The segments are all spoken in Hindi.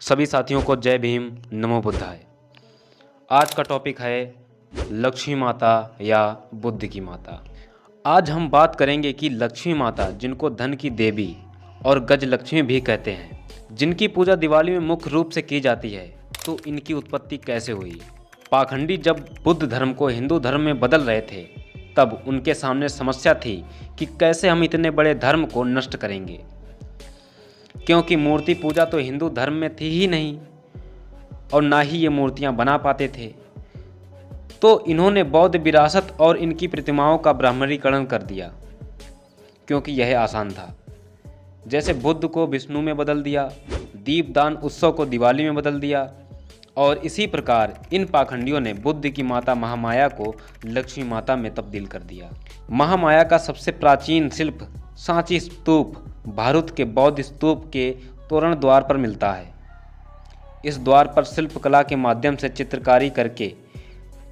सभी साथियों को जय भीम, नमो बुद्धाय। आज का टॉपिक है लक्ष्मी माता या बुद्ध की माता। आज हम बात करेंगे कि लक्ष्मी माता, जिनको धन की देवी और गज लक्ष्मी भी कहते हैं, जिनकी पूजा दिवाली में मुख्य रूप से की जाती है, तो इनकी उत्पत्ति कैसे हुई। पाखंडी जब बुद्ध धर्म को हिंदू धर्म में बदल रहे थे, तब उनके सामने समस्या थी कि कैसे हम इतने बड़े धर्म को नष्ट करेंगे, क्योंकि मूर्ति पूजा तो हिंदू धर्म में थी ही नहीं और ना ही ये मूर्तियां बना पाते थे। तो इन्होंने बौद्ध विरासत और इनकी प्रतिमाओं का ब्राह्मणीकरण कर दिया, क्योंकि यह आसान था। जैसे बुद्ध को विष्णु में बदल दिया, दीपदान उत्सव को दिवाली में बदल दिया, और इसी प्रकार इन पाखंडियों ने बुद्ध की माता महामाया को लक्ष्मी माता में तब्दील कर दिया। महामाया का सबसे प्राचीन शिल्प सांची स्तूप भारत के बौद्ध स्तूप के तोरण द्वार पर मिलता है। इस द्वार पर शिल्पकला के माध्यम से चित्रकारी करके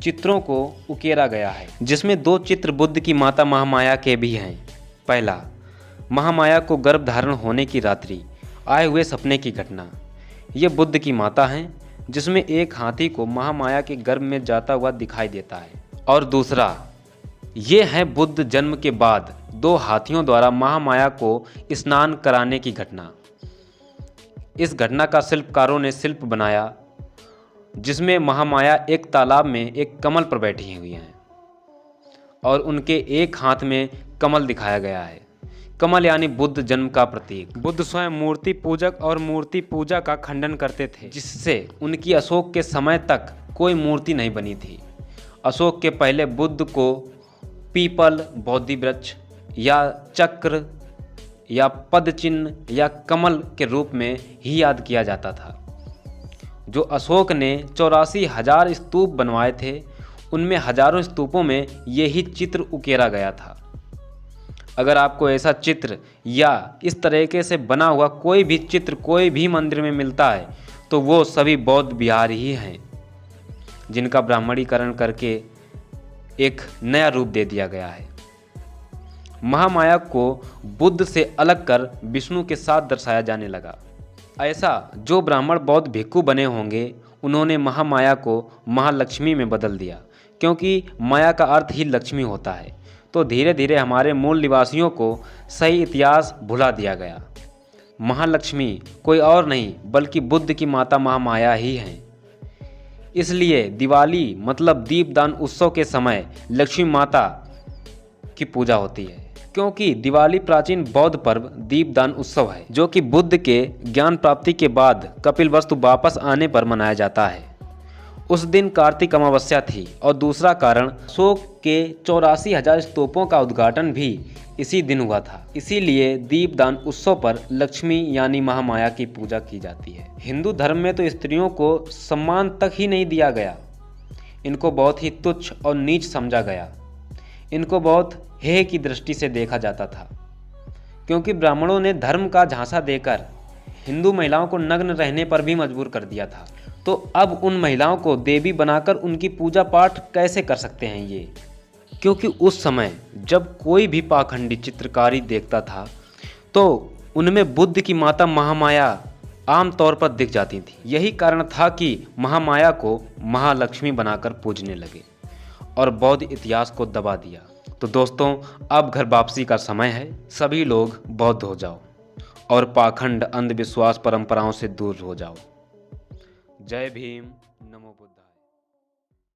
चित्रों को उकेरा गया है, जिसमें 2 चित्र बुद्ध की माता महामाया के भी हैं। पहला, महामाया को गर्भ धारण होने की रात्रि आए हुए सपने की घटना। ये बुद्ध की माता हैं, जिसमें एक हाथी को महामाया के गर्भ में जाता हुआ दिखाई देता है। और दूसरा, ये है बुद्ध जन्म के बाद 2 हाथियों द्वारा महामाया को स्नान कराने की घटना। इस घटना का शिल्पकारों ने शिल्प बनाया, जिसमें महामाया एक तालाब में एक कमल पर बैठी हुई हैं और उनके एक हाथ में कमल दिखाया गया है। कमल यानी बुद्ध जन्म का प्रतीक। बुद्ध स्वयं मूर्ति पूजक और मूर्ति पूजा का खंडन करते थे, जिससे उनकी अशोक के समय तक कोई मूर्ति नहीं बनी थी। अशोक के पहले बुद्ध को पीपल, बोधि वृक्ष या चक्र या पद चिन्ह या कमल के रूप में ही याद किया जाता था। जो अशोक ने 84,000 स्तूप बनवाए थे, उनमें हजारों स्तूपों में यही चित्र उकेरा गया था। अगर आपको ऐसा चित्र या इस तरीके से बना हुआ कोई भी चित्र कोई भी मंदिर में मिलता है, तो वो सभी बौद्ध विहार ही हैं, जिनका ब्राह्मणीकरण करके एक नया रूप दे दिया गया है। महामाया को बुद्ध से अलग कर विष्णु के साथ दर्शाया जाने लगा। ऐसा जो ब्राह्मण बौद्ध भिक्षु बने होंगे, उन्होंने महामाया को महालक्ष्मी में बदल दिया, क्योंकि माया का अर्थ ही लक्ष्मी होता है। तो धीरे धीरे हमारे मूल निवासियों को सही इतिहास भुला दिया गया। महालक्ष्मी कोई और नहीं बल्कि बुद्ध की माता महामाया ही हैं। इसलिए दिवाली मतलब दीपदान उत्सव के समय लक्ष्मी माता की पूजा होती है, क्योंकि दिवाली प्राचीन बौद्ध पर्व दीपदान उत्सव है, जो कि बुद्ध के ज्ञान प्राप्ति के बाद कपिलवस्तु वापस आने पर मनाया जाता है। उस दिन कार्तिक अमावस्या थी, और दूसरा कारण अशोक के 84,000 स्तूपों का उद्घाटन भी इसी दिन हुआ था। इसीलिए दीपदान उत्सव पर लक्ष्मी यानी महामाया की पूजा की जाती है। हिंदू धर्म में तो स्त्रियों को सम्मान तक ही नहीं दिया गया। इनको बहुत ही तुच्छ और नीच समझा गया। इनको बहुत हेय की दृष्टि से देखा जाता था, क्योंकि ब्राह्मणों ने धर्म का झांसा देकर हिंदू महिलाओं को नग्न रहने पर भी मजबूर कर दिया था। तो अब उन महिलाओं को देवी बनाकर उनकी पूजा पाठ कैसे कर सकते हैं ये? क्योंकि उस समय जब कोई भी पाखंडी चित्रकारी देखता था, तो उनमें बुद्ध की माता महामाया आम तौर पर दिख जाती थी। यही कारण था कि महामाया को महालक्ष्मी बनाकर पूजने लगे और बौद्ध इतिहास को दबा दिया। तो दोस्तों, अब घर वापसी का समय है। सभी लोग बौद्ध हो जाओ और पाखंड, अंधविश्वास, परंपराओं से दूर हो जाओ। जय भीम, नमो बुद्धाय।